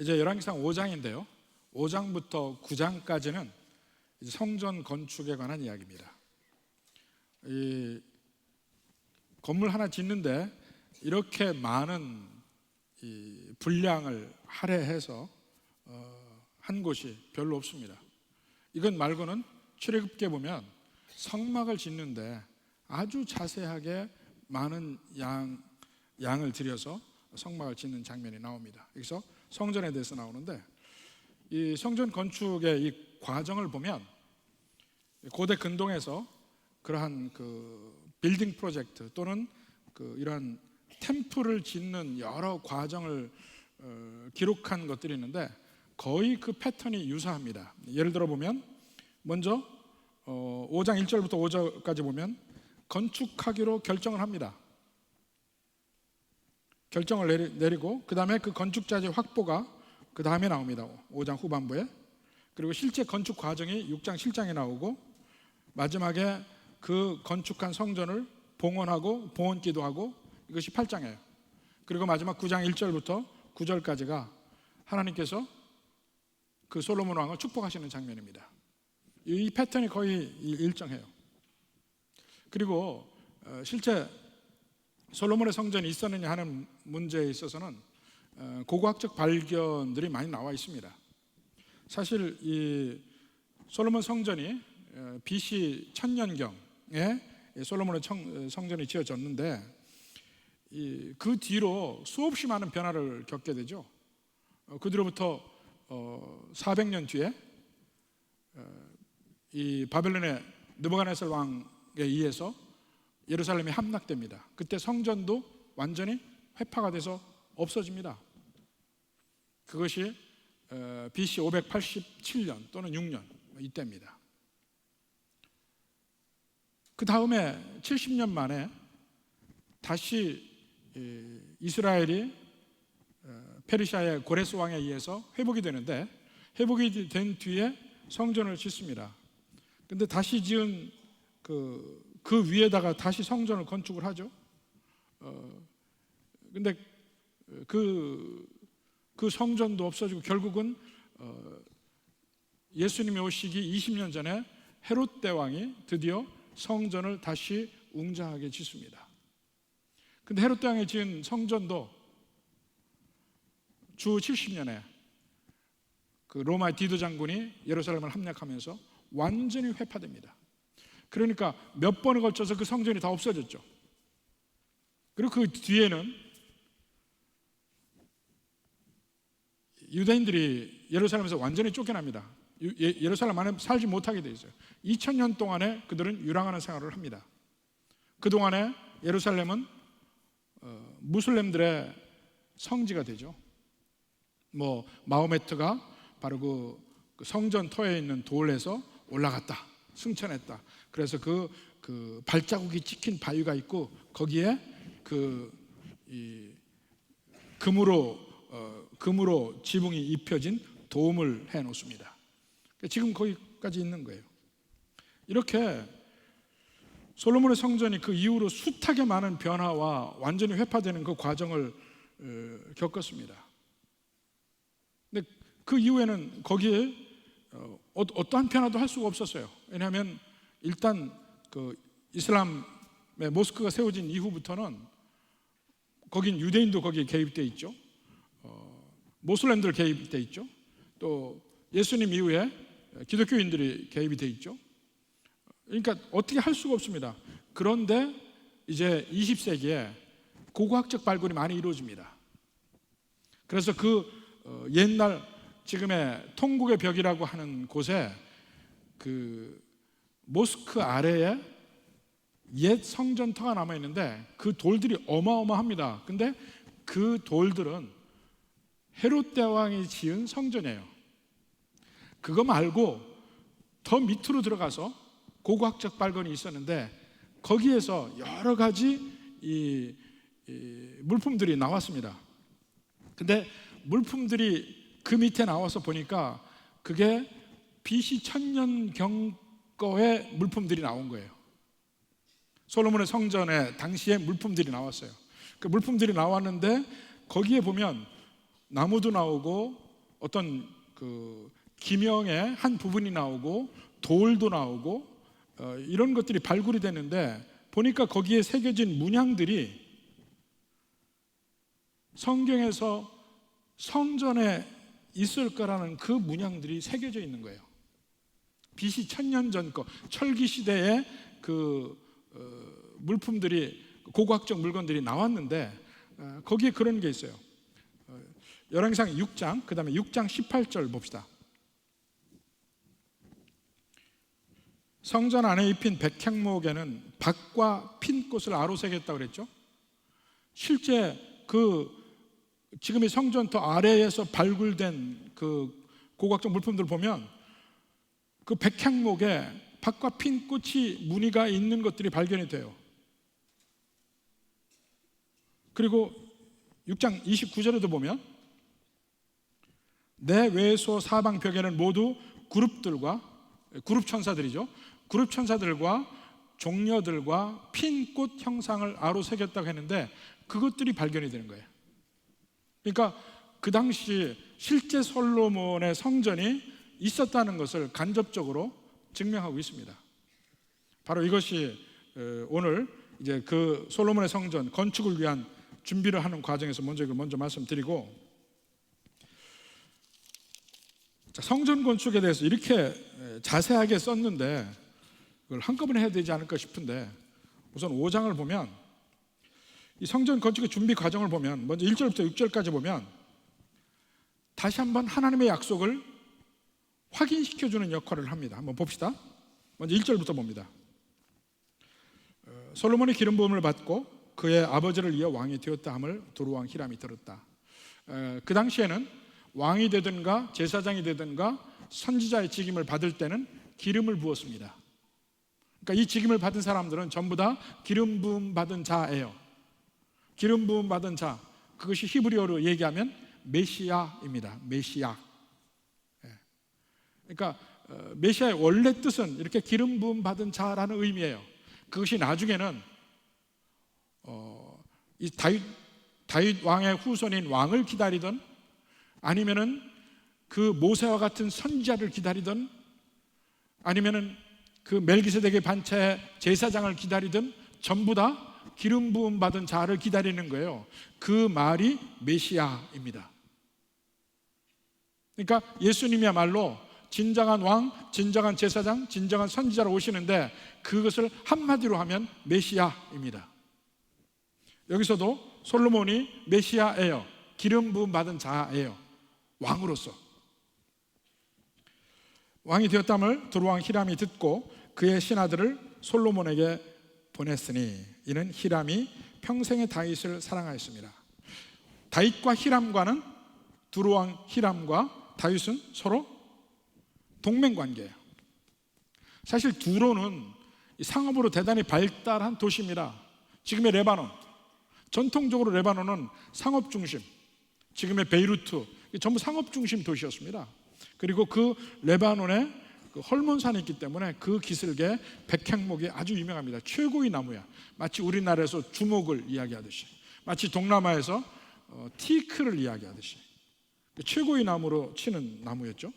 이제 열왕기상 5장인데요. 5장부터 9장까지는 성전 건축에 관한 이야기입니다. 이 건물 하나 짓는데 이렇게 많은 이 분량을 할애해서 한 곳이 별로 없습니다. 이건 말고는 출애굽기에 보면 성막을 짓는데 아주 자세하게 많은 양을 들여서 성막을 짓는 장면이 나옵니다. 여기서 성전에 대해서 나오는데, 이 성전 건축의 이 과정을 보면 고대 근동에서 그러한 그 빌딩 프로젝트 또는 이러한 템플을 짓는 여러 과정을 기록한 것들이 있는데 거의 그 패턴이 유사합니다. 예를 들어 보면 먼저 5장 1절부터 5절까지 보면 건축하기로 결정을 합니다. 결정을 내리고 그 다음에 그 건축자재 확보가 그 다음에 나옵니다. 5장 후반부에. 그리고 실제 건축 과정이 6장 7장에 나오고 마지막에 그 건축한 성전을 봉헌하고 봉헌기도하고 이것이 8장이에요. 그리고 마지막 9장 1절부터 9절까지가 하나님께서 그 솔로몬 왕을 축복하시는 장면입니다. 이 패턴이 거의 일정해요. 그리고 실제 솔로몬의 성전이 있었느냐 하는 문제에 있어서는 고고학적 발견들이 많이 나와 있습니다. 사실 이 솔로몬 성전이 BC 1000년경에 솔로몬의 성전이 지어졌는데 그 뒤로 수없이 많은 변화를 겪게 되죠. 그 뒤로부터 400년 뒤에 이 바벨론의 느부갓네살 왕에 의해서 예루살렘이 함락됩니다. 그때 성전도 완전히 회파가 돼서 없어집니다. 그것이 BC 587년 또는 6년 이때입니다. 그 다음에 70년 만에 다시 이스라엘이 페르시아의 고레스 왕에 의해서 회복이 되는데, 회복이 된 뒤에 성전을 짓습니다. 근데 다시 지은 그 위에다가 다시 성전을 건축을 하죠. 근데 그 성전도 없어지고 결국은 예수님이 오시기 20년 전에 헤롯 대왕이 드디어 성전을 다시 웅장하게 짓습니다. 근데 헤롯 대왕이 지은 성전도 주 70년에 그 로마의 디도 장군이 예루살렘을 함락하면서 완전히 회파됩니다. 그러니까 몇 번에 걸쳐서 그 성전이 다 없어졌죠. 그리고 그 뒤에는 유대인들이 예루살렘에서 완전히 쫓겨납니다. 예루살렘 안에 살지 못하게 돼 있어요. 2000년 동안에 그들은 유랑하는 생활을 합니다. 그동안에 예루살렘은 무슬림들의 성지가 되죠. 마호메트가 바로 그 성전 터에 있는 돌에서 올라갔다, 승천했다. 그래서 그 발자국이 찍힌 바위가 있고 거기에 금으로 지붕이 입혀진 도움을 해 놓습니다. 지금 거기까지 있는 거예요. 이렇게 솔로몬의 성전이 그 이후로 숱하게 많은 변화와 완전히 회파되는 그 과정을 겪었습니다. 근데 그 이후에는 거기에 어떠한 변화도 할 수가 없었어요. 왜냐하면 일단 그 이슬람의 모스크가 세워진 이후부터는 거긴 유대인도 거기에 개입되어 있죠. 모슬렘들 개입되어 있죠. 또 예수님 이후에 기독교인들이 개입이 되어 있죠. 그러니까 어떻게 할 수가 없습니다. 그런데 이제 20세기에 고고학적 발굴이 많이 이루어집니다. 그래서 옛날 지금의 통곡의 벽이라고 하는 곳에 그 모스크 아래에 옛 성전터가 남아 있는데 그 돌들이 어마어마합니다. 근데 그 돌들은 헤롯 대왕이 지은 성전이에요. 그거 말고 더 밑으로 들어가서 고고학적 발견이 있었는데 거기에서 여러 가지 이 물품들이 나왔습니다. 근데 물품들이 그 밑에 나와서 보니까 그게 BC 1000년 거의 물품들이 나온 거예요. 솔로몬의 성전에 당시에 물품들이 나왔어요. 그 물품들이 나왔는데 거기에 보면 나무도 나오고 어떤 그 기명의 한 부분이 나오고 돌도 나오고 이런 것들이 발굴이 되는데, 보니까 거기에 새겨진 문양들이 성경에서 성전에 있을 거라는 그 문양들이 새겨져 있는 거예요. BC 1000년 전 거, 철기 시대의 그 물품들이, 고고학적 물건들이 나왔는데 거기에 그런 게 있어요. 열왕기상 6장, 그 다음에 6장 18절 봅시다. 성전 안에 입힌 백향목에는 박과 핀꽃을 아로새겼다고 그랬죠. 실제 지금의 성전 더 아래에서 발굴된 그 고고학적 물품들 보면 그 백향목에 박과 핀꽃이 무늬가 있는 것들이 발견이 돼요. 그리고 6장 29절에도 보면 내 외소 사방 벽에는 모두 그룹 천사들이죠. 그룹 천사들과 종려들과 핀꽃 형상을 아로새겼다고 했는데 그것들이 발견이 되는 거예요. 그러니까 그 당시 실제 솔로몬의 성전이 있었다는 것을 간접적으로 증명하고 있습니다. 바로 이것이 오늘 이제 그 솔로몬의 성전 건축을 위한 준비를 하는 과정에서 이걸 먼저 말씀드리고, 성전 건축에 대해서 이렇게 자세하게 썼는데 그걸 한꺼번에 해야 되지 않을까 싶은데, 우선 5장을 보면 이 성전 건축의 준비 과정을 보면 먼저 1절부터 6절까지 보면 다시 한번 하나님의 약속을 확인시켜주는 역할을 합니다. 한번 봅시다. 먼저 1절부터 봅니다. 솔로몬이 기름 부음을 받고 그의 아버지를 이어 왕이 되었다 함을 두루왕 히람이 들었다. 그 당시에는 왕이 되든가 제사장이 되든가 선지자의 직임을 받을 때는 기름을 부었습니다. 그러니까 이 직임을 받은 사람들은 전부 다 기름 부음 받은 자예요. 기름 부음 받은 자, 그것이 히브리어로 얘기하면 메시아입니다. 메시아. 그러니까 메시아의 원래 뜻은 이렇게 기름 부음 받은 자라는 의미예요. 그것이 나중에는 이 다윗 왕의 후손인 왕을 기다리던, 아니면은 그 모세와 같은 선지자를 기다리던, 아니면은 그 멜기세덱의 반차의 제사장을 기다리던, 전부 다 기름 부음 받은 자를 기다리는 거예요. 그 말이 메시아입니다. 그러니까 예수님이야말로 진정한 왕, 진정한 제사장, 진정한 선지자로 오시는데 그것을 한마디로 하면 메시아입니다. 여기서도 솔로몬이 메시아예요. 기름 부음 받은 자예요. 왕으로서. 왕이 되었담을 두루왕 히람이 듣고 그의 신하들을 솔로몬에게 보냈으니 이는 히람이 평생의 다윗을 사랑하였습니다. 다윗과 히람과는, 두루왕 히람과 다윗은 서로 동맹관계예요. 사실 두로는 상업으로 대단히 발달한 도시입니다. 지금의 레바논, 전통적으로 레바논은 상업 중심, 지금의 베이루트, 전부 상업 중심 도시였습니다. 그리고 그 레바논에 그 헐몬산이 있기 때문에 그 기슭에 백향목이 아주 유명합니다. 최고의 나무야. 마치 우리나라에서 주목을 이야기하듯이, 마치 동남아에서 티크를 이야기하듯이 최고의 나무로 치는 나무였죠.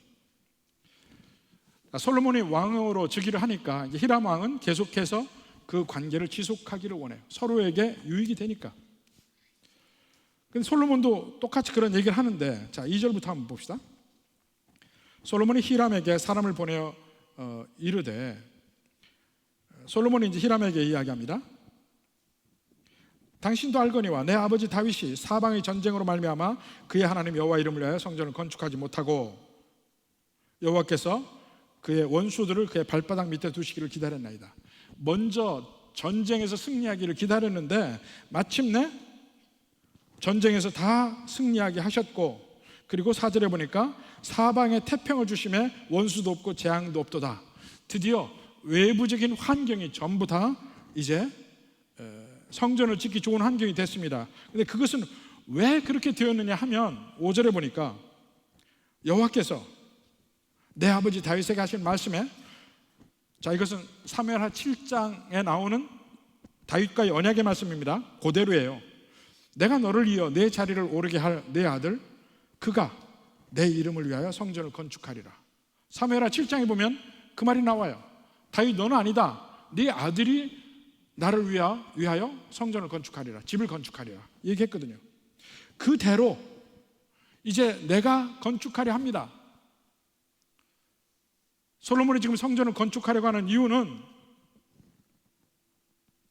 솔로몬이 왕으로 즉위를 하니까 이제 히람 왕은 계속해서 그 관계를 지속하기를 원해요. 서로에게 유익이 되니까. 근데 솔로몬도 똑같이 그런 얘기를 하는데, 자 2절부터 한번 봅시다. 솔로몬이 히람에게 사람을 보내어 이르되, 솔로몬이 이제 히람에게 이야기합니다. 당신도 알거니와 내 아버지 다윗이 사방의 전쟁으로 말미암아 그의 하나님 여호와 이름을 위하여 성전을 건축하지 못하고 여호와께서 그의 원수들을 그의 발바닥 밑에 두시기를 기다렸나이다. 먼저 전쟁에서 승리하기를 기다렸는데 마침내 전쟁에서 다 승리하게 하셨고, 그리고 4절에 보니까 사방에 태평을 주심에 원수도 없고 재앙도 없도다. 드디어 외부적인 환경이 전부 다 이제 성전을 짓기 좋은 환경이 됐습니다. 근데 그것은 왜 그렇게 되었느냐 하면 5절에 보니까 여호와께서 내 아버지 다윗에게 하신 말씀에, 자 이것은 사무엘하 7장에 나오는 다윗과의 언약의 말씀입니다. 그대로예요. 내가 너를 이어 내 자리를 오르게 할 내 아들 그가 내 이름을 위하여 성전을 건축하리라. 사무엘하 7장에 보면 그 말이 나와요. 다윗, 너는 아니다. 네 아들이 나를 위하여 성전을 건축하리라, 집을 건축하리라 얘기했거든요. 그대로 이제 내가 건축하려 합니다. 솔로몬이 지금 성전을 건축하려고 하는 이유는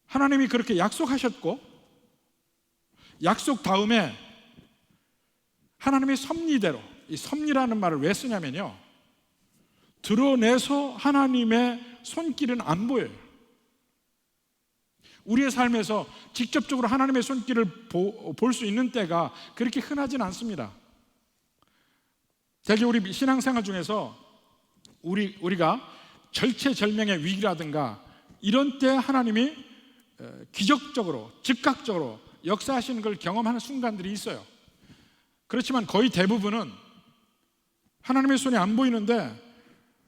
하나님이 그렇게 약속하셨고, 약속 다음에 하나님의 섭리대로, 이 섭리라는 말을 왜 쓰냐면요, 드러내서 하나님의 손길은 안 보여요. 우리의 삶에서 직접적으로 하나님의 손길을 볼 수 있는 때가 그렇게 흔하진 않습니다. 대개 우리 신앙생활 중에서 우리가 절체절명의 위기라든가 이런 때 하나님이 기적적으로, 즉각적으로 역사하시는 걸 경험하는 순간들이 있어요. 그렇지만 거의 대부분은 하나님의 손이 안 보이는데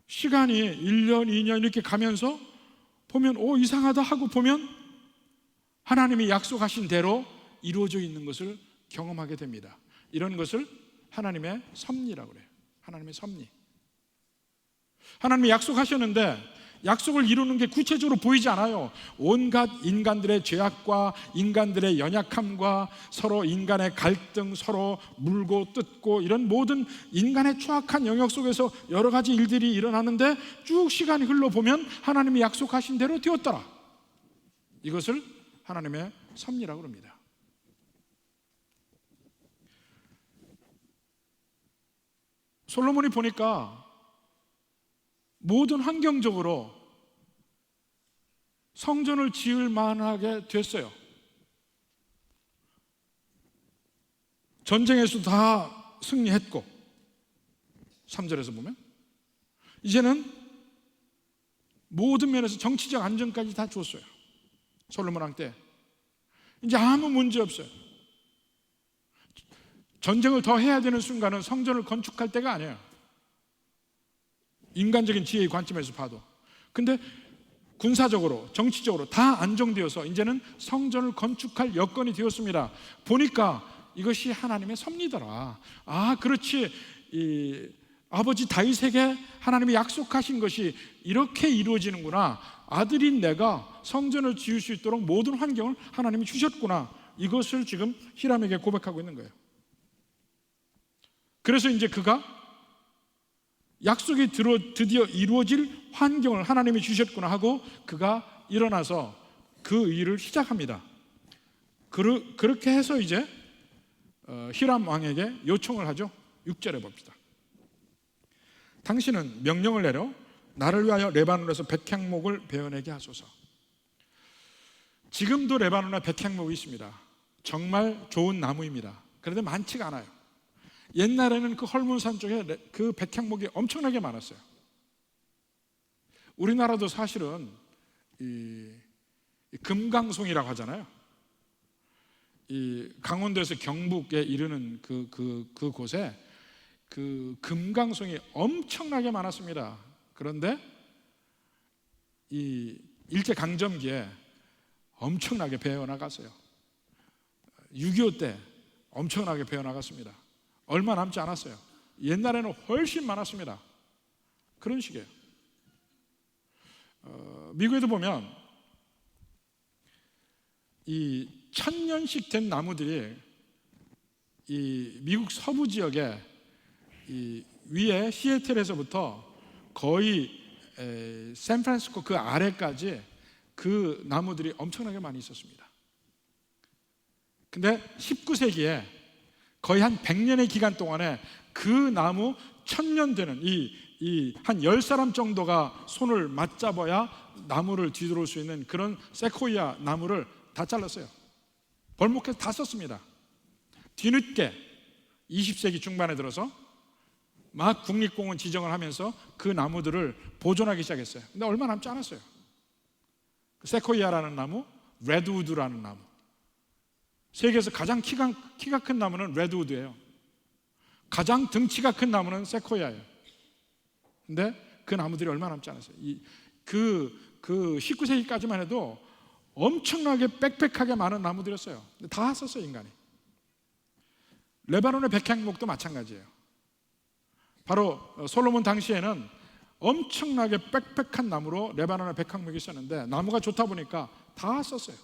시간이 1년, 2년 이렇게 가면서 보면 이상하다 하고 보면 하나님이 약속하신 대로 이루어져 있는 것을 경험하게 됩니다. 이런 것을 하나님의 섭리라고 그래요. 하나님의 섭리. 하나님이 약속하셨는데 약속을 이루는 게 구체적으로 보이지 않아요. 온갖 인간들의 죄악과 인간들의 연약함과 서로 인간의 갈등, 서로 물고 뜯고 이런 모든 인간의 추악한 영역 속에서 여러 가지 일들이 일어나는데 쭉 시간이 흘러보면 하나님이 약속하신 대로 되었더라. 이것을 하나님의 섭리라고 합니다. 솔로몬이 보니까 모든 환경적으로 성전을 지을 만하게 됐어요. 전쟁에서 다 승리했고, 3절에서 보면 이제는 모든 면에서 정치적 안정까지 다 줬어요. 솔로몬 왕 때 이제 아무 문제 없어요. 전쟁을 더 해야 되는 순간은 성전을 건축할 때가 아니에요. 인간적인 지혜의 관점에서 봐도. 근데 군사적으로, 정치적으로 다 안정되어서 이제는 성전을 건축할 여건이 되었습니다. 보니까 이것이 하나님의 섭리더라. 그렇지, 이 아버지 다윗에게 하나님이 약속하신 것이 이렇게 이루어지는구나. 아들인 내가 성전을 지을 수 있도록 모든 환경을 하나님이 주셨구나. 이것을 지금 히람에게 고백하고 있는 거예요. 그래서 이제 그가 약속이 드디어 이루어질 환경을 하나님이 주셨구나 하고 그가 일어나서 그 일을 시작합니다. 그렇게 해서 이제 히람 왕에게 요청을 하죠. 6절에 봅시다. 당신은 명령을 내려 나를 위하여 레바논에서 백향목을 베어내게 하소서. 지금도 레바논에 백향목이 있습니다. 정말 좋은 나무입니다. 그런데 많지가 않아요. 옛날에는 그 헐문산 쪽에 그 백향목이 엄청나게 많았어요. 우리나라도 사실은 이 금강송이라고 하잖아요. 이 강원도에서 경북에 이르는 그 곳에 그 금강송이 엄청나게 많았습니다. 그런데 이 일제강점기에 엄청나게 베어나갔어요. 6.25 때 엄청나게 베어나갔습니다. 얼마 남지 않았어요. 옛날에는 훨씬 많았습니다. 그런 식이에요. 미국에도 보면 이 1000년씩 된 나무들이 이 미국 서부 지역에 이 위에 시애틀에서부터 거의 샌프란시스코 그 아래까지 그 나무들이 엄청나게 많이 있었습니다. 근데 19세기에 거의 한 100년의 기간 동안에 그 나무 1000년 되는 한 10사람 정도가 손을 맞잡아야 나무를 뒤돌아올 수 있는 그런 세코이아 나무를 다 잘랐어요. 벌목해서 다 썼습니다. 뒤늦게 20세기 중반에 들어서 막 국립공원 지정을 하면서 그 나무들을 보존하기 시작했어요. 근데 얼마 남지 않았어요. 세코이아라는 나무, 레드우드라는 나무, 세계에서 가장 키가 큰 나무는 레드우드예요. 가장 등치가 큰 나무는 세코이아예요. 근데 그 나무들이 얼마 남지 않았어요. 그 19세기까지만 해도 엄청나게 빽빽하게 많은 나무들이었어요. 다 썼어요, 인간이. 레바논의 백향목도 마찬가지예요. 바로 솔로몬 당시에는 엄청나게 빽빽한 나무로 레바논의 백향목이 있었는데 나무가 좋다 보니까 다 썼어요.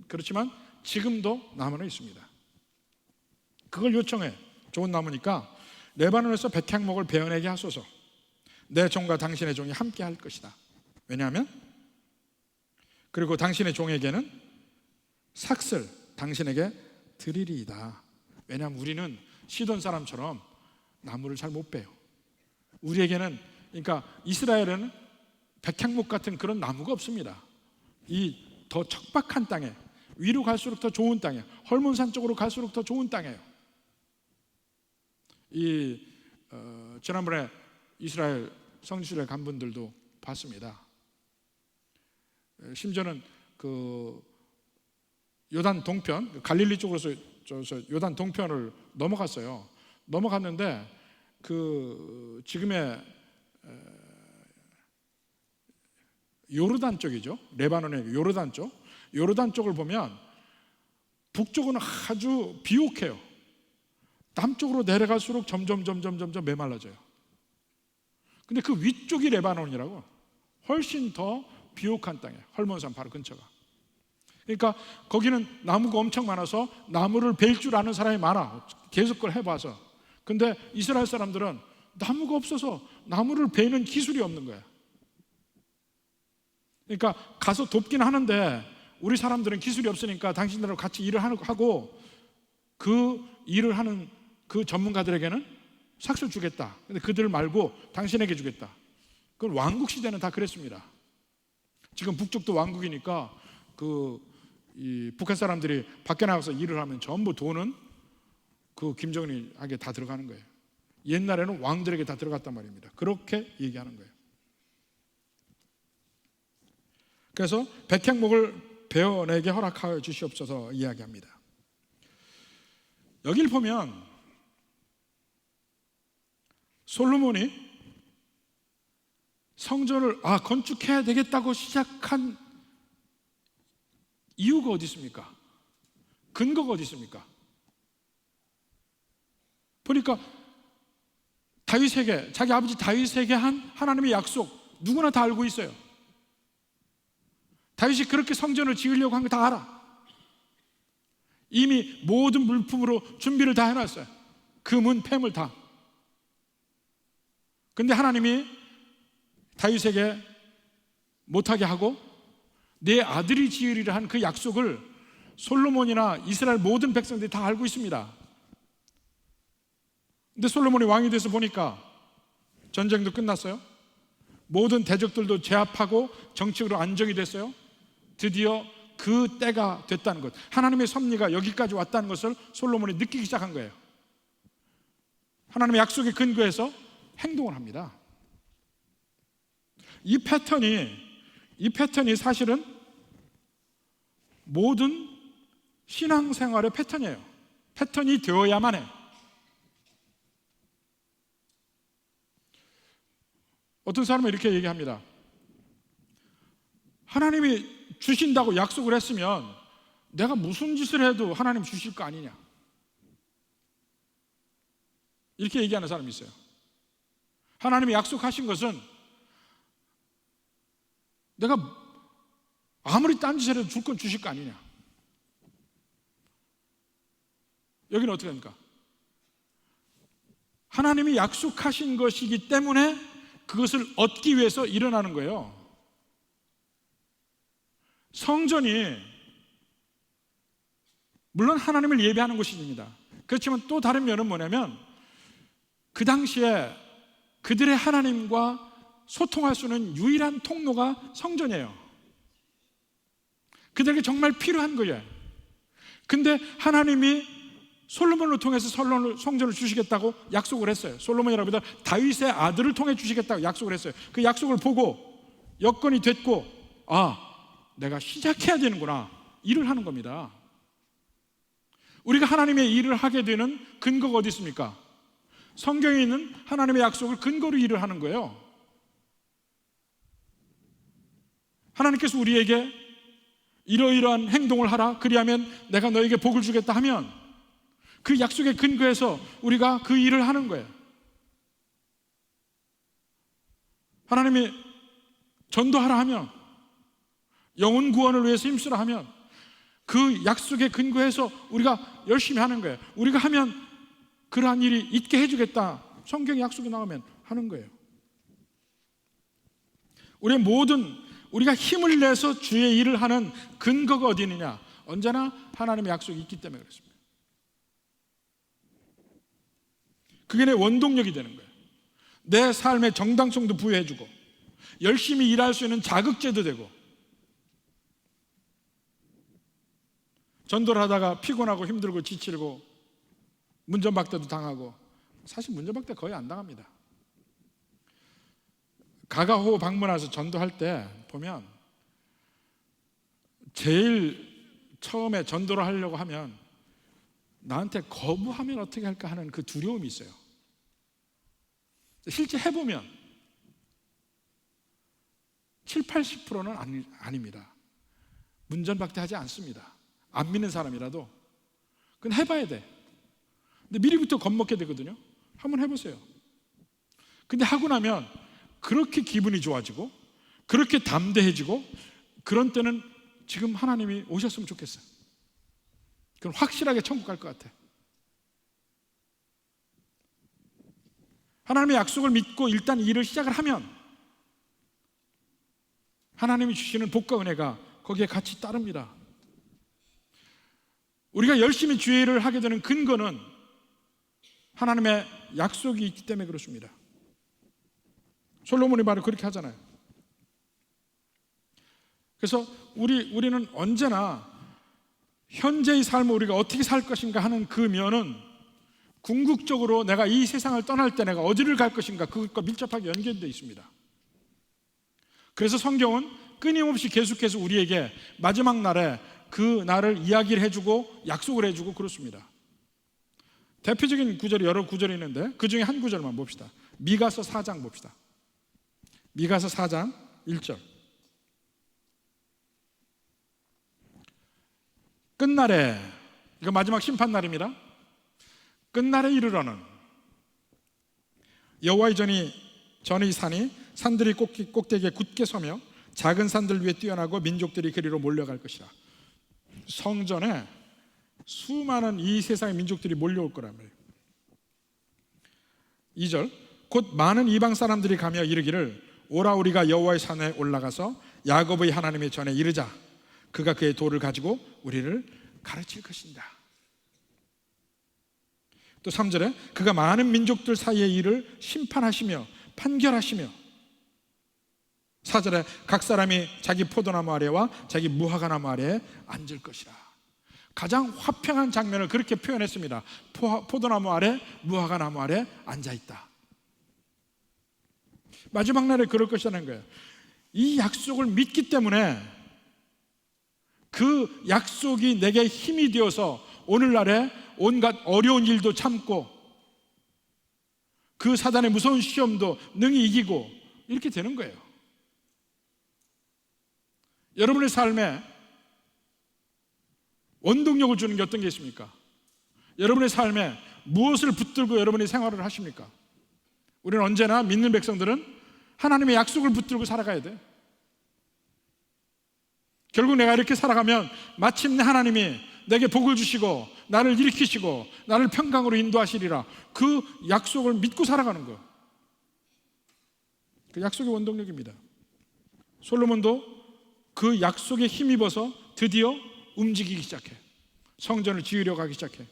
그렇지만 지금도 나무는 있습니다. 그걸 요청해. 좋은 나무니까 레바논에서 백향목을 베어내게 하소서. 내 종과 당신의 종이 함께 할 것이다. 왜냐하면 그리고 당신의 종에게는 삭슬 당신에게 드리리이다. 왜냐하면 우리는 시돈 사람처럼 나무를 잘 못 베요. 우리에게는, 그러니까 이스라엘은 백향목 같은 그런 나무가 없습니다. 이 더 척박한 땅에, 위로 갈수록 더 좋은 땅에, 헐몬산 쪽으로 갈수록 더 좋은 땅이에요. 지난번에 이스라엘 성지순례 간 분들도 봤습니다. 심지어는 그 요단 동편, 갈릴리 쪽으로서 요단 동편을 넘어갔어요. 넘어갔는데 그 지금의 요르단 쪽이죠. 레바논의 요르단 쪽. 요르단 쪽을 보면 북쪽은 아주 비옥해요. 남쪽으로 내려갈수록 점점 메말라져요. 근데 그 위쪽이 레바논이라고, 훨씬 더 비옥한 땅이에요. 헐몬산 바로 근처가. 그러니까 거기는 나무가 엄청 많아서 나무를 벨 줄 아는 사람이 많아. 계속 그걸 해봐서. 근데 이스라엘 사람들은 나무가 없어서 나무를 베는 기술이 없는 거야. 그러니까 가서 돕긴 하는데 우리 사람들은 기술이 없으니까 당신들하고 같이 일을 하고 그 일을 하는 그 전문가들에게는 삭슬 주겠다. 근데 그들 말고 당신에게 주겠다. 그건 왕국 시대는 다 그랬습니다. 지금 북쪽도 왕국이니까 이 북한 사람들이 밖에 나가서 일을 하면 전부 돈은 그 김정은에게 다 들어가는 거예요. 옛날에는 왕들에게 다 들어갔단 말입니다. 그렇게 얘기하는 거예요. 그래서 백향목을 베어내게 허락하여 주시옵소서 이야기합니다. 여기를 보면 솔로몬이 성전을 건축해야 되겠다고 시작한 이유가 어디 있습니까? 근거가 어디 있습니까? 보니까 다윗에게, 자기 아버지 다윗에게 한 하나님의 약속 누구나 다 알고 있어요. 다윗이 그렇게 성전을 지으려고 한 거 다 알아. 이미 모든 물품으로 준비를 다 해놨어요. 금은 폐물 다. 근데 하나님이 다윗에게 못하게 하고 내 아들이 지으리라 한 그 약속을 솔로몬이나 이스라엘 모든 백성들이 다 알고 있습니다. 근데 솔로몬이 왕이 돼서 보니까 전쟁도 끝났어요. 모든 대적들도 제압하고 정치적으로 안정이 됐어요. 드디어 그 때가 됐다는 것, 하나님의 섭리가 여기까지 왔다는 것을 솔로몬이 느끼기 시작한 거예요. 하나님의 약속에 근거해서 행동을 합니다. 이 패턴이 사실은 모든 신앙생활의 패턴이에요. 패턴이 되어야만 해. 어떤 사람은 이렇게 얘기합니다. 하나님이 주신다고 약속을 했으면 내가 무슨 짓을 해도 하나님 주실 거 아니냐, 이렇게 얘기하는 사람이 있어요. 하나님이 약속하신 것은 내가 아무리 딴짓을 해도 줄 건 주실 거 아니냐. 여기는 어떻게 합니까? 하나님이 약속하신 것이기 때문에 그것을 얻기 위해서 일어나는 거예요. 성전이 물론 하나님을 예배하는 곳입니다. 그렇지만 또 다른 면은 뭐냐면 그 당시에 그들의 하나님과 소통할 수 있는 유일한 통로가 성전이에요. 그들에게 정말 필요한 거예요. 근데 하나님이 솔로몬을 통해서 성전을 주시겠다고 약속을 했어요. 솔로몬이라고 보다 다윗의 아들을 통해 주시겠다고 약속을 했어요. 그 약속을 보고 여건이 됐고, 내가 시작해야 되는구나, 일을 하는 겁니다. 우리가 하나님의 일을 하게 되는 근거가 어디 있습니까? 성경에 있는 하나님의 약속을 근거로 일을 하는 거예요. 하나님께서 우리에게 이러이러한 행동을 하라, 그리하면 내가 너에게 복을 주겠다 하면 그 약속의 근거에서 우리가 그 일을 하는 거예요. 하나님이 전도하라 하면, 영혼 구원을 위해서 힘쓰라 하면 그 약속에 근거해서 우리가 열심히 하는 거예요. 우리가 하면 그러한 일이 있게 해주겠다, 성경에 약속이 나오면 하는 거예요. 우리의 모든, 우리가 힘을 내서 주의 일을 하는 근거가 어디 있느냐? 언제나 하나님의 약속이 있기 때문에 그렇습니다. 그게 내 원동력이 되는 거예요. 내 삶의 정당성도 부여해주고 열심히 일할 수 있는 자극제도 되고, 전도를 하다가 피곤하고 힘들고 지치고 문전박대도 당하고, 사실 문전박대 거의 안 당합니다. 가가호 방문해서 전도할 때 보면 제일 처음에 전도를 하려고 하면 나한테 거부하면 어떻게 할까 하는 그 두려움이 있어요. 실제 해보면 70~80%는 아닙니다. 문전박대하지 않습니다. 안 믿는 사람이라도 그건 해봐야 돼. 근데 미리부터 겁먹게 되거든요. 한번 해보세요. 근데 하고 나면 그렇게 기분이 좋아지고 그렇게 담대해지고, 그런 때는 지금 하나님이 오셨으면 좋겠어요. 그럼 확실하게 천국 갈 것 같아. 하나님의 약속을 믿고 일단 일을 시작을 하면 하나님이 주시는 복과 은혜가 거기에 같이 따릅니다. 우리가 열심히 주의 일을 하게 되는 근거는 하나님의 약속이 있기 때문에 그렇습니다. 솔로몬이 바로 그렇게 하잖아요. 그래서 우리는 언제나 현재의 삶을 우리가 어떻게 살 것인가 하는 그 면은 궁극적으로 내가 이 세상을 떠날 때 내가 어디를 갈 것인가, 그것과 밀접하게 연결되어 있습니다. 그래서 성경은 끊임없이 계속해서 우리에게 마지막 날에 그 날을 이야기를 해주고 약속을 해주고 그렇습니다. 대표적인 구절이 여러 구절이 있는데 그 중에 한 구절만 봅시다. 미가서 4장 봅시다. 미가서 4장 1절. 끝날에, 이거 마지막 심판날입니다. 끝날에 이르러는 여호와의 전의 산이 산들이 꼭대기에 굳게 서며 작은 산들 위에 뛰어나고 민족들이 그리로 몰려갈 것이라. 성전에 수많은 이 세상의 민족들이 몰려올 거란 말이에요. 2절. 곧 많은 이방 사람들이 가며 이르기를 오라 우리가 여호와의 산에 올라가서 야곱의 하나님의 전에 이르자. 그가 그의 돌을 가지고 우리를 가르칠 것입니다. 또 3절에 그가 많은 민족들 사이의 일을 심판하시며 판결하시며, 4절에 각 사람이 자기 포도나무 아래와 자기 무화과나무 아래에 앉을 것이라. 가장 화평한 장면을 그렇게 표현했습니다. 포도나무 아래, 무화과나무 아래 앉아있다. 마지막 날에 그럴 것이라는 거예요. 이 약속을 믿기 때문에 그 약속이 내게 힘이 되어서 오늘날에 온갖 어려운 일도 참고 그 사단의 무서운 시험도 능히 이기고 이렇게 되는 거예요. 여러분의 삶에 원동력을 주는 게 어떤 게 있습니까? 여러분의 삶에 무엇을 붙들고 여러분이 생활을 하십니까? 우리는 언제나 믿는 백성들은 하나님의 약속을 붙들고 살아가야 돼. 결국 내가 이렇게 살아가면 마침내 하나님이 내게 복을 주시고 나를 일으키시고 나를 평강으로 인도하시리라. 그 약속을 믿고 살아가는 거, 그 약속의 원동력입니다. 솔로몬도 그 약속에 힘입어서 드디어 움직이기 시작해. 성전을 지으려 가기 시작해.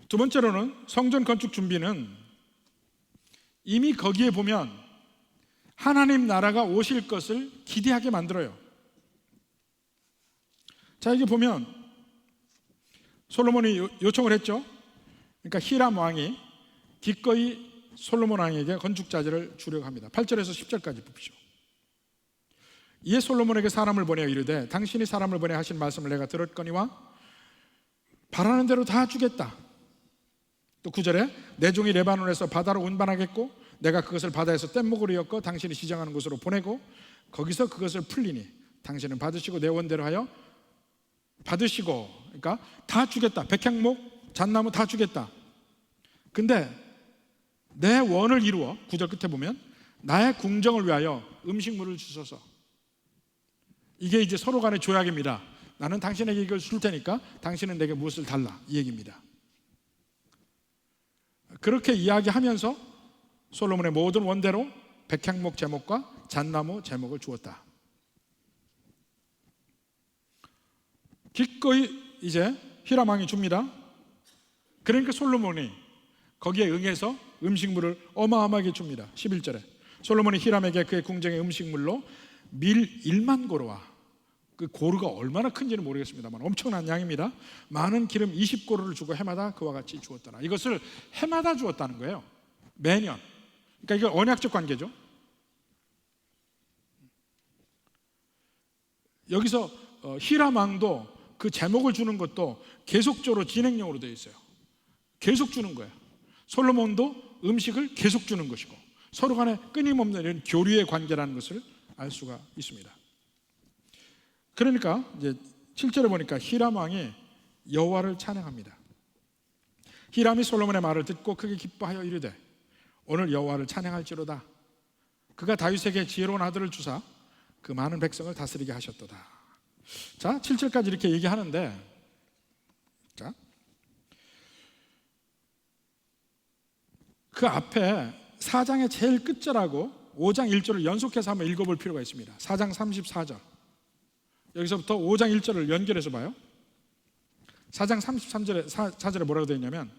두 번째로는 성전 건축 준비는 이미 거기에 보면 하나님 나라가 오실 것을 기대하게 만들어요. 자, 여기 보면 솔로몬이 요청을 했죠. 그러니까 히람 왕이 기꺼이 솔로몬 왕에게 건축자재를 주려고 합니다. 8절에서 10절까지 보십시오. 이에 솔로몬에게 사람을 보내어 이르되 당신이 사람을 보내 하신 말씀을 내가 들었거니와 바라는 대로 다 주겠다. 또 9절에 내 종이 레바논에서 바다로 운반하겠고 내가 그것을 바다에서 뗏목으로 엮어 당신이 지정하는 곳으로 보내고 거기서 그것을 풀리니 당신은 받으시고 내 원대로 하여 받으시고, 그러니까 다 주겠다. 백향목, 잣나무 다 주겠다. 근데 내 원을 이루어, 9절 끝에 보면 나의 궁정을 위하여 음식물을 주소서. 이게 이제 서로 간의 조약입니다. 나는 당신에게 이걸 줄 테니까 당신은 내게 무엇을 달라, 이 얘기입니다. 그렇게 이야기하면서 솔로몬의 모든 원대로 백향목 제목과 잣나무 제목을 주었다. 기꺼이 이제 히람 왕이 줍니다. 그러니까 솔로몬이 거기에 응해서 음식물을 어마어마하게 줍니다. 11절에 솔로몬이 히람에게 그의 궁정의 음식물로 밀 1만 고루와, 그 고루가 얼마나 큰지는 모르겠습니다만 엄청난 양입니다. 많은 기름 20고루를 주고 해마다 그와 같이 주었더라. 이것을 해마다 주었다는 거예요. 매년. 그러니까 이거 언약적 관계죠. 여기서 히람 왕도 그 제목을 주는 것도 계속적으로 진행형으로 되어 있어요. 계속 주는 거예요. 솔로몬도 음식을 계속 주는 것이고 서로 간에 끊임없는 이런 교류의 관계라는 것을 알 수가 있습니다. 그러니까 이제 7절에 보니까 히람 왕이 여호와를 찬양합니다. 히람이 솔로몬의 말을 듣고 크게 기뻐하여 이르되 오늘 여호와를 찬양할지로다. 그가 다윗에게 지혜로운 아들을 주사 그 많은 백성을 다스리게 하셨도다. 자, 7절까지 이렇게 얘기하는데, 자, 그 앞에 4장의 제일 끝절하고 5장 1절을 연속해서 한번 읽어볼 필요가 있습니다. 4장 34절. 여기서부터 5장 1절을 연결해서 봐요. 4장 33절에 4절에 뭐라고 되어 있냐면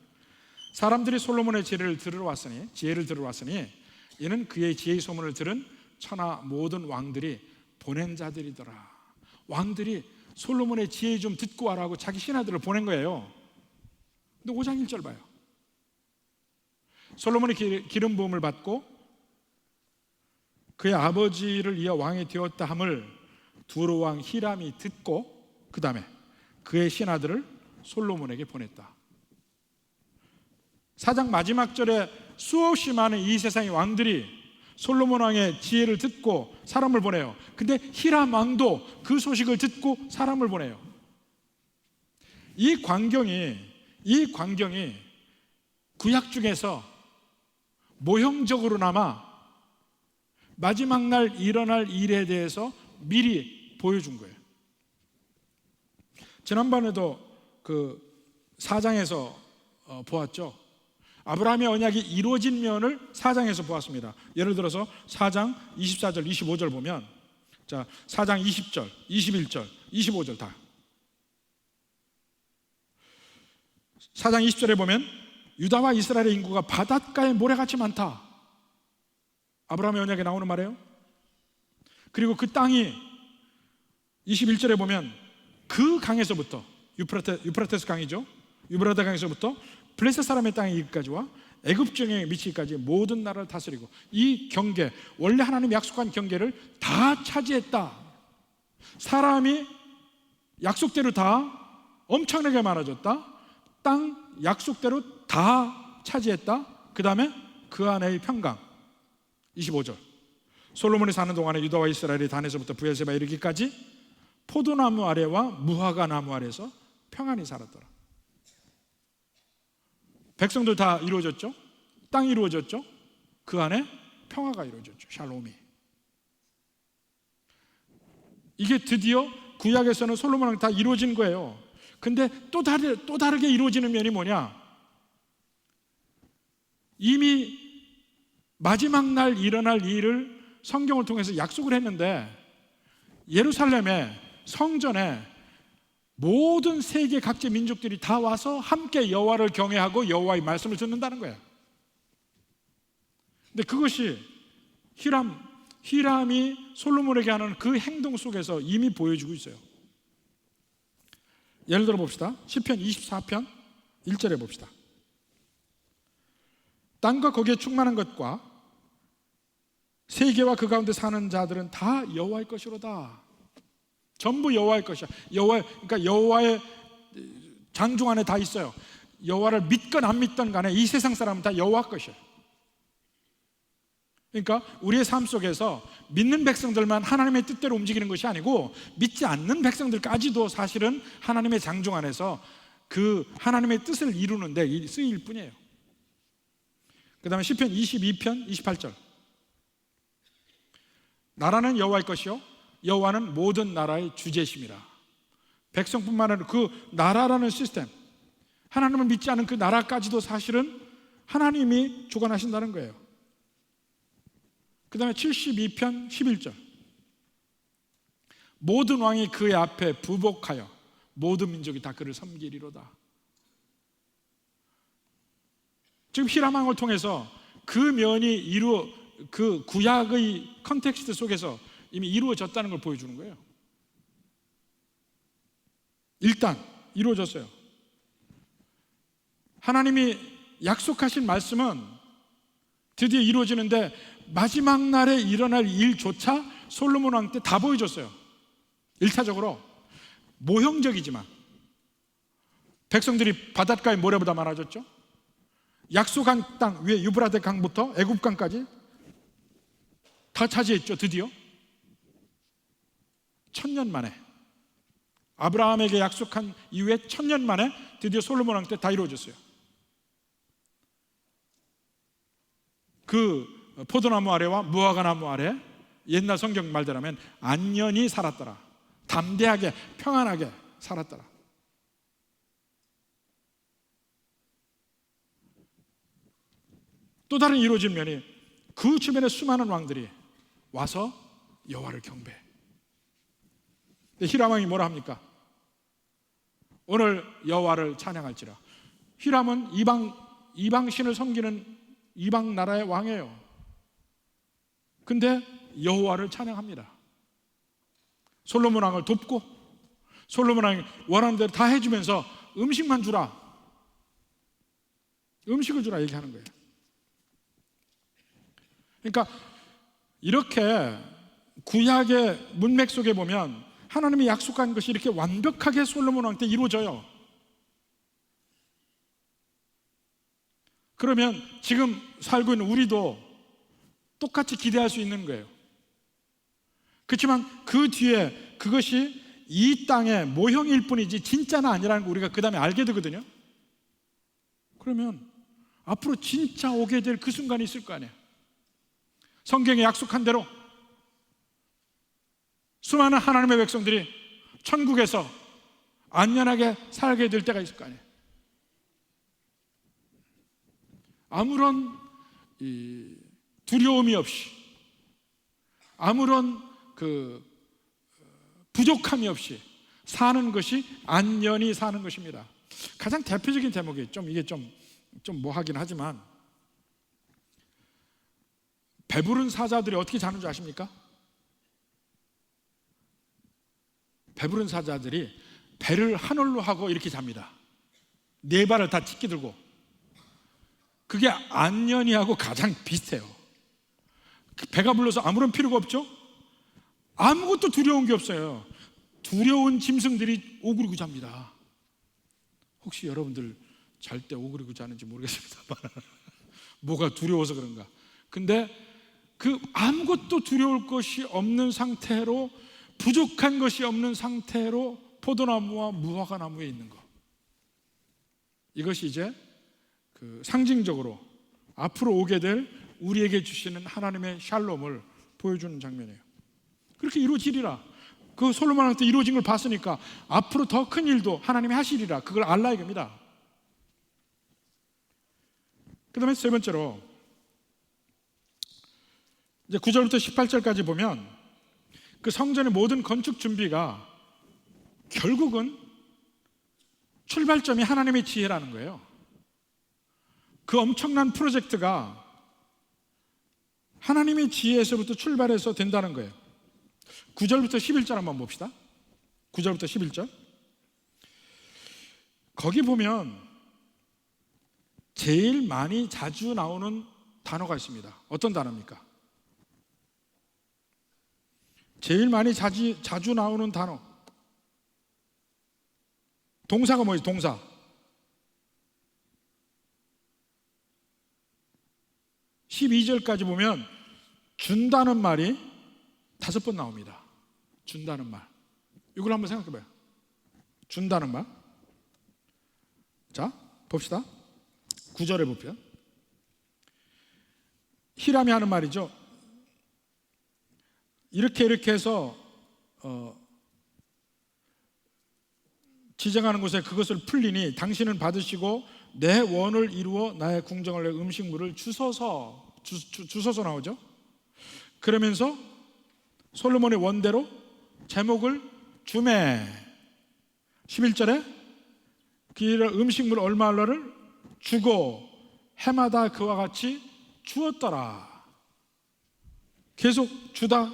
사람들이 솔로몬의 지혜를 들으러 왔으니 이는 그의 지혜의 소문을 들은 천하 모든 왕들이 보낸 자들이더라. 왕들이 솔로몬의 지혜 좀 듣고 와라고 자기 신하들을 보낸 거예요. 근데 5장 1절 봐요. 솔로몬이 기름 부음을 받고 그의 아버지를 이어 왕이 되었다 함을 두로 왕 히람이 듣고 그 다음에 그의 신하들을 솔로몬에게 보냈다. 4장 마지막 절에 수없이 많은 이 세상의 왕들이 솔로몬 왕의 지혜를 듣고 사람을 보내요. 근데 히람 왕도 그 소식을 듣고 사람을 보내요. 이 광경이 구약 중에서 모형적으로나마 마지막 날 일어날 일에 대해서 미리 보여준 거예요. 지난번에도 그 4장에서 보았죠. 아브라함의 언약이 이루어진 면을 4장에서 보았습니다. 예를 들어서 4장 24절, 25절 보면, 자, 4장 20절, 21절, 25절 다. 4장 20절에 보면 유다와 이스라엘의 인구가 바닷가에 모래같이 많다. 아브라함의 언약에 나오는 말이에요. 그리고 그 땅이 21절에 보면 그 강에서부터 유프라테스 강이죠. 유브라데 강에서부터 블레셋 사람의 땅에 이르기까지와 애굽 정에 미치기까지 모든 나라를 다스리고, 이 경계, 원래 하나님이 약속한 경계를 다 차지했다. 사람이 약속대로 다 엄청나게 많아졌다. 땅 약속대로 다 차지했다. 그 다음에 그 안에의 평강. 25절 솔로몬이 사는 동안에 유다와 이스라엘이 단에서부터 브엘세바에 이르기까지 포도나무 아래와 무화과 나무 아래에서 평안히 살았더라. 백성들 다 이루어졌죠. 땅이 이루어졌죠. 그 안에 평화가 이루어졌죠. 샬롬이. 이게 드디어 구약에서는 솔로몬왕 다 이루어진 거예요. 근데 또 다르게 이루어지는 면이 뭐냐? 이미 마지막 날 일어날 일을 성경을 통해서 약속을 했는데, 예루살렘에 성전에 모든 세계 각지 민족들이 다 와서 함께 여호와를 경외하고 여호와의 말씀을 듣는다는 거예요. 근데 그것이 히람이 솔로몬에게 하는 그 행동 속에서 이미 보여주고 있어요. 예를 들어 봅시다. 시편 24편 1절에 봅시다. 땅과 거기에 충만한 것과 세계와 그 가운데 사는 자들은 다 여호와의 것이로다. 전부 여호와의 것이야. 그러니까 여호와의 장중 안에 다 있어요. 여호와를 믿건 안 믿던 간에 이 세상 사람은 다 여호와 것이에요. 그러니까 우리의 삶 속에서 믿는 백성들만 하나님의 뜻대로 움직이는 것이 아니고 믿지 않는 백성들까지도 사실은 하나님의 장중 안에서 그 하나님의 뜻을 이루는 데 쓰일 뿐이에요. 그 다음에 시편 22편 28절. 나라는 여호와의 것이요 여호와는 모든 나라의 주제심이라. 백성뿐만 아니라 그 나라라는 시스템, 하나님을 믿지 않은 그 나라까지도 사실은 하나님이 주관하신다는 거예요. 그 다음에 72편 11절. 모든 왕이 그의 앞에 부복하여 모든 민족이 다 그를 섬기리로다. 지금 히람왕을 통해서 그 면이 그 구약의 컨텍스트 속에서 이미 이루어졌다는 걸 보여주는 거예요. 일단 이루어졌어요. 하나님이 약속하신 말씀은 드디어 이루어지는데 마지막 날에 일어날 일조차 솔로몬 왕 때 다 보여줬어요. 1차적으로 모형적이지만 백성들이 바닷가에 모래보다 많아졌죠. 약속한 땅 위에 유브라데 강부터 애굽강까지 다 차지했죠. 드디어 1000년 만에, 아브라함에게 약속한 이후에 1000년 만에 드디어 솔로몬 왕 때 다 이루어졌어요. 그 포도나무 아래와 무화과 나무 아래, 옛날 성경 말대로면 안연히 살았더라. 담대하게 평안하게 살았더라. 또 다른 이루어진 면이 그 주변에 수많은 왕들이 와서 여호와를 경배해. 히람 왕이 뭐라 합니까? 오늘 여호와를 찬양할지라. 히람은 이방신을 섬기는 이방 나라의 왕이에요. 근데 여호와를 찬양합니다. 솔로몬 왕을 돕고 솔로몬 왕이 원하는 대로 다 해주면서 음식만 주라, 음식을 주라 얘기하는 거예요. 그러니까 이렇게 구약의 문맥 속에 보면 하나님이 약속한 것이 이렇게 완벽하게 솔로몬 왕 때 이루어져요. 그러면 지금 살고 있는 우리도 똑같이 기대할 수 있는 거예요. 그렇지만 그 뒤에 그것이 이 땅의 모형일 뿐이지 진짜는 아니라는 거 우리가 그 다음에 알게 되거든요. 그러면 앞으로 진짜 오게 될 그 순간이 있을 거 아니에요. 성경에 약속한 대로 수많은 하나님의 백성들이 천국에서 안전하게 살게 될 때가 있을 거 아니에요. 아무런 두려움이 없이, 아무런 부족함이 없이 사는 것이 안전히 사는 것입니다. 가장 대표적인 대목이 이게 좀 뭐하긴 하지만, 배부른 사자들이 어떻게 자는 줄 아십니까? 배부른 사자들이 배를 하늘로 하고 이렇게 잡니다. 네 발을 다 찢기 들고. 그게 안녕히하고 가장 비슷해요. 배가 불러서 아무런 필요가 없죠? 아무것도 두려운 게 없어요. 두려운 짐승들이 오그리고 잡니다. 혹시 여러분들 잘 때 오그리고 자는지 모르겠습니다만 뭐가 두려워서 그런가. 근데 그 아무것도 두려울 것이 없는 상태로, 부족한 것이 없는 상태로 포도나무와 무화과 나무에 있는 것, 이것이 이제 상징적으로 앞으로 오게 될 우리에게 주시는 하나님의 샬롬을 보여주는 장면이에요. 그렇게 이루어지리라. 그 솔로몬 왕 때 이루어진 걸 봤으니까 앞으로 더 큰 일도 하나님이 하시리라. 그걸 알라 이겁니다. 그 다음에 세 번째로 이제 9절부터 18절까지 보면 그 성전의 모든 건축 준비가 결국은 출발점이 하나님의 지혜라는 거예요. 그 엄청난 프로젝트가 하나님의 지혜에서부터 출발해서 된다는 거예요. 9절부터 11절 한번 봅시다. 9절부터 11절. 거기 보면 제일 많이 자주 나오는 단어가 있습니다. 어떤 단어입니까? 제일 많이 자주 나오는 단어. 동사가 뭐예요? 동사. 12절까지 보면 준다는 말이 5번 나옵니다. 준다는 말. 이걸 한번 생각해 봐요. 준다는 말. 자, 봅시다. 9절에 보면 히람이 하는 말이죠. 이렇게 해서 지정하는 곳에 그것을 풀리니 당신은 받으시고 내 원을 이루어 나의 궁정을 내 음식물을 주소서 나오죠. 그러면서 솔로몬의 원대로 제목을 주매. 11절에 그 음식물 얼마를 주고 해마다 그와 같이 주었더라. 계속 주다.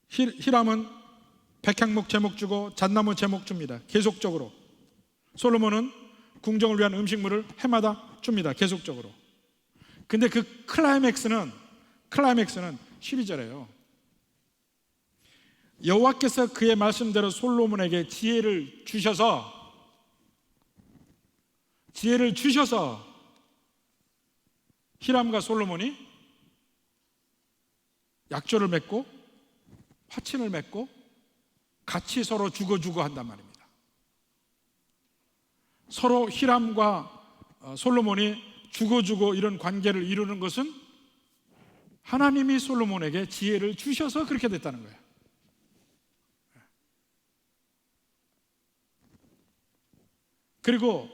히람은 백향목 제목 주고 잣나무 제목 줍니다. 계속적으로. 솔로몬은 궁정을 위한 음식물을 해마다 줍니다. 계속적으로. 근데 그 클라이맥스는 12절이에요. 여호와께서 그의 말씀대로 솔로몬에게 지혜를 주셔서 히람과 솔로몬이 약조를 맺고 화친을 맺고 같이 서로 주고 한단 말입니다. 서로 히람과 솔로몬이 주고 이런 관계를 이루는 것은 하나님이 솔로몬에게 지혜를 주셔서 그렇게 됐다는 거예요. 그리고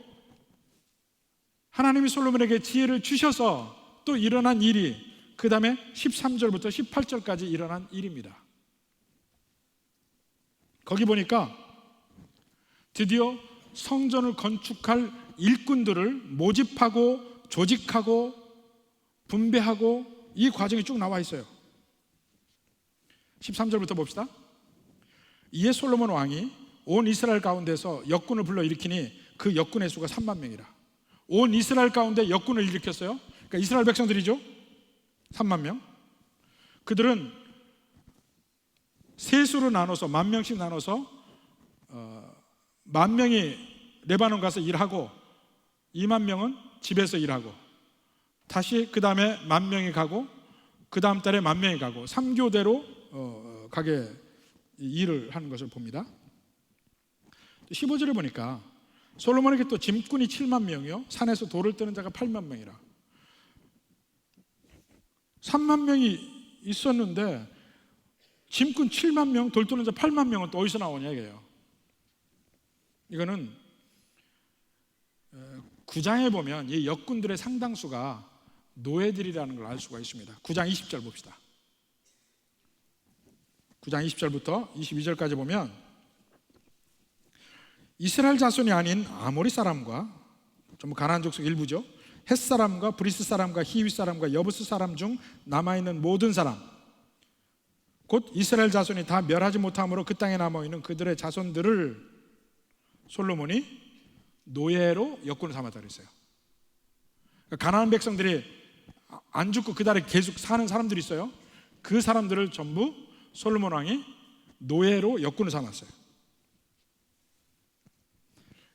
하나님이 솔로몬에게 지혜를 주셔서 또 일어난 일이 그 다음에 13절부터 18절까지 일어난 일입니다. 거기 보니까 드디어 성전을 건축할 일꾼들을 모집하고 조직하고 분배하고 이 과정이 쭉 나와 있어요. 13절부터 봅시다. 이에 솔로몬 왕이 온 이스라엘 가운데서 역군을 불러 일으키니 그 역군의 수가 3만 명이라. 온 이스라엘 가운데 역군을 일으켰어요. 그러니까 이스라엘 백성들이죠. 3만 명. 그들은 세수로 나눠서 10,000명씩 나눠서 10,000명이 레바논 가서 일하고 20,000명은 집에서 일하고 다시 그 다음에 10,000명이 가고 그 다음 달에 10,000명이 가고 3교대로 가게 일을 하는 것을 봅니다. 15절에 보니까 솔로몬에게 또 짐꾼이 7만 명이요 산에서 돌을 뜨는 자가 8만 명이라. 3만 명이 있었는데 짐꾼 7만 명, 돌 뜨는 자 8만 명은 또 어디서 나오냐 이게요. 이거는 9장에 보면 이 역군들의 상당수가 노예들이라는 걸 알 수가 있습니다. 9장 20절 봅시다. 9장 20절부터 22절까지 보면 이스라엘 자손이 아닌 아모리 사람과 전부 가나안 족속 일부죠. 헷 사람과 브리스 사람과 히위 사람과 여부스 사람 중 남아있는 모든 사람 곧 이스라엘 자손이 다 멸하지 못함으로 그 땅에 남아있는 그들의 자손들을 솔로몬이 노예로 역군을 삼았다고 했어요. 가나안 백성들이 안 죽고 그 달에 계속 사는 사람들이 있어요. 그 사람들을 전부 솔로몬 왕이 노예로 역군을 삼았어요.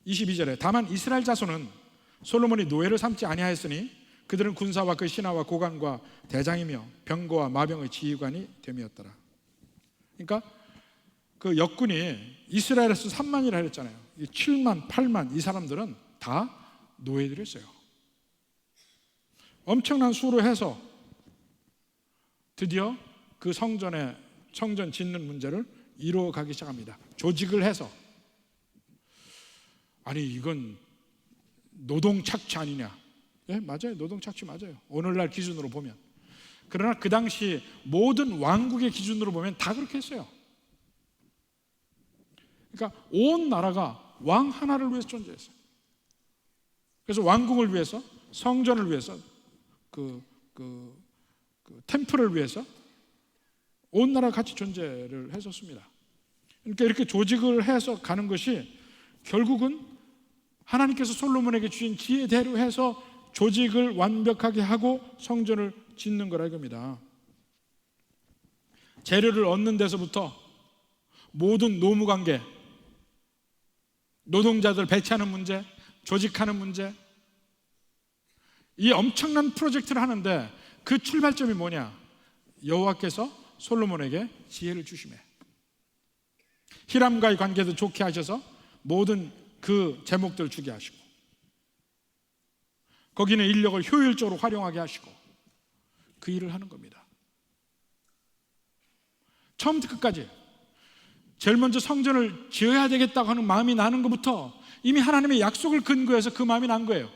22절에 다만 이스라엘 자손은 솔로몬이 노예를 삼지 아니하였으니 그들은 군사와 그 신하와 고관과 대장이며 병거와 마병의 지휘관이 됨이었더라. 그러니까 그 역군이 이스라엘에서 3만이라 했잖아요. 7만, 8만 이 사람들은 다 노예들이었어요. 엄청난 수로 해서 드디어 그 성전 짓는 문제를 이루어가기 시작합니다. 조직을 해서. 아니 이건 노동 착취 아니냐? 예, 맞아요. 노동 착취 맞아요. 오늘날 기준으로 보면. 그러나 그 당시 모든 왕국의 기준으로 보면 다 그렇게 했어요. 그러니까 온 나라가 왕 하나를 위해서 존재했어요. 그래서 왕궁을 위해서, 성전을 위해서, 그 템플을 위해서 온 나라가 같이 존재를 했었습니다. 그러니까 이렇게 조직을 해서 가는 것이 결국은 하나님께서 솔로몬에게 주신 지혜대로 해서 조직을 완벽하게 하고 성전을 짓는 거라 이겁니다. 재료를 얻는 데서부터 모든 노무관계, 노동자들 배치하는 문제, 조직하는 문제, 이 엄청난 프로젝트를 하는데 그 출발점이 뭐냐? 여호와께서 솔로몬에게 지혜를 주시매 히람과의 관계도 좋게 하셔서 모든 그 제목들을 주게 하시고 거기는 인력을 효율적으로 활용하게 하시고 그 일을 하는 겁니다. 처음부터 끝까지 제일 먼저 성전을 지어야 되겠다고 하는 마음이 나는 것부터 이미 하나님의 약속을 근거해서 그 마음이 난 거예요.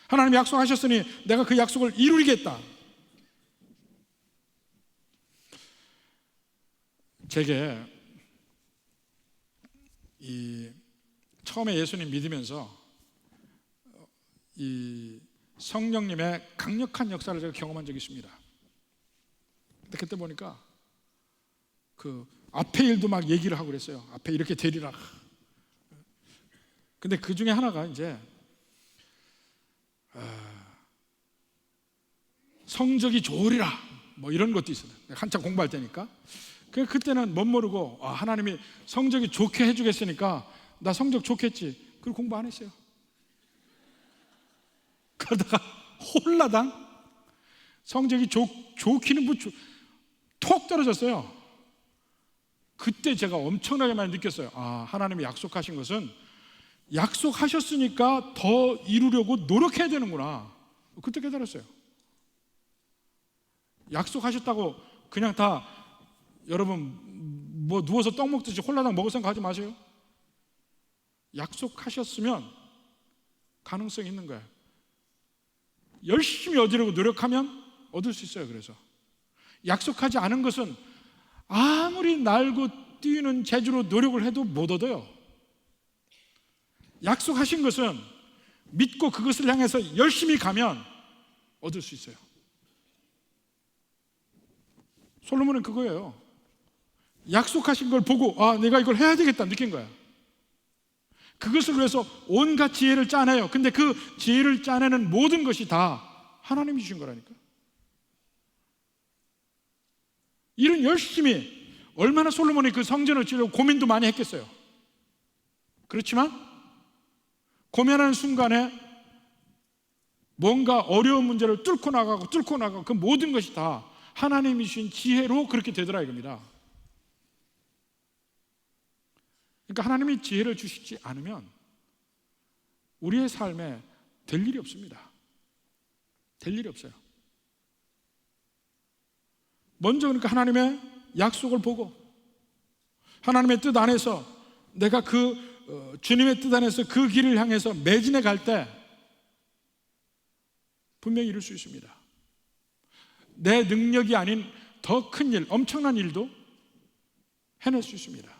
하나님이 약속하셨으니 내가 그 약속을 이루겠다. 제게 처음에 예수님 믿으면서 이 성령님의 강력한 역사를 제가 경험한 적이 있습니다. 근데 그때 보니까 그 앞에 일도 막 얘기를 하고 그랬어요. 앞에 이렇게 되리라. 근데 그 중에 하나가 이제 성적이 좋으리라 뭐 이런 것도 있어요. 한참 공부할 때니까. 그때는 못 모르고 하나님이 성적이 좋게 해주겠으니까 나 성적 좋겠지. 그리고 공부 안 했어요. 그러다가 홀라당 성적이 좋기는 톡 떨어졌어요. 그때 제가 엄청나게 많이 느꼈어요. 하나님이 약속하신 것은 약속하셨으니까 더 이루려고 노력해야 되는구나. 그때 깨달았어요. 약속하셨다고 그냥 다 여러분 뭐 누워서 떡 먹듯이 홀라당 먹을 생각 하지 마세요. 약속하셨으면 가능성이 있는 거예요. 열심히 얻으려고 노력하면 얻을 수 있어요. 그래서 약속하지 않은 것은 아무리 날고 뛰는 재주로 노력을 해도 못 얻어요. 약속하신 것은 믿고 그것을 향해서 열심히 가면 얻을 수 있어요. 솔로몬은 그거예요. 약속하신 걸 보고 내가 이걸 해야 되겠다 느낀 거야. 그것을 위해서 온갖 지혜를 짜내요. 근데 그 지혜를 짜내는 모든 것이 다 하나님이 주신 거라니까. 일은 열심히, 얼마나 솔로몬이 그 성전을 지으려고 고민도 많이 했겠어요. 그렇지만 고민하는 순간에 뭔가 어려운 문제를 뚫고 나가고 그 모든 것이 다 하나님이 주신 지혜로 그렇게 되더라 이겁니다. 그러니까 하나님이 지혜를 주시지 않으면 우리의 삶에 될 일이 없습니다. 될 일이 없어요. 먼저 그러니까 하나님의 약속을 보고 하나님의 뜻 안에서 내가 주님의 뜻 안에서 그 길을 향해서 매진해 갈 때 분명히 이룰 수 있습니다. 내 능력이 아닌 더 큰 일, 엄청난 일도 해낼 수 있습니다.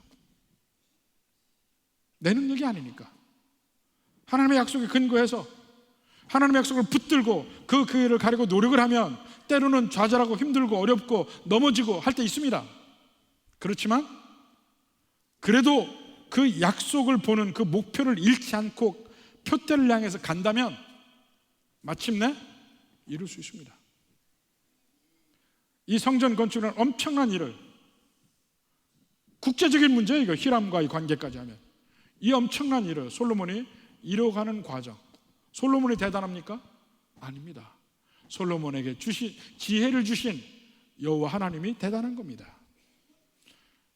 내 능력이 아니니까. 하나님의 약속에 근거해서 하나님의 약속을 붙들고 그 길을 가려고 노력을 하면 때로는 좌절하고 힘들고 어렵고 넘어지고 할 때 있습니다. 그렇지만 그래도 그 약속을 보는 그 목표를 잃지 않고 표대를 향해서 간다면 마침내 이룰 수 있습니다. 이 성전 건축은 엄청난 일을, 국제적인 문제예요. 이거 히람과의 관계까지 하면 이 엄청난 일을 솔로몬이 이뤄가는 과정. 솔로몬이 대단합니까? 아닙니다. 솔로몬에게 지혜를 주신 여호와 하나님이 대단한 겁니다.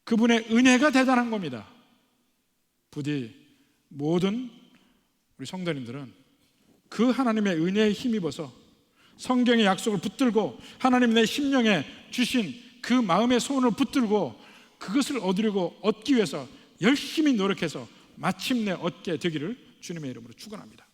그분의 은혜가 대단한 겁니다. 부디 모든 우리 성도님들은 그 하나님의 은혜에 힘입어서 성경의 약속을 붙들고 하나님 내 심령에 주신 그 마음의 소원을 붙들고 그것을 얻기 위해서 열심히 노력해서 마침내 얻게 되기를 주님의 이름으로 축원합니다.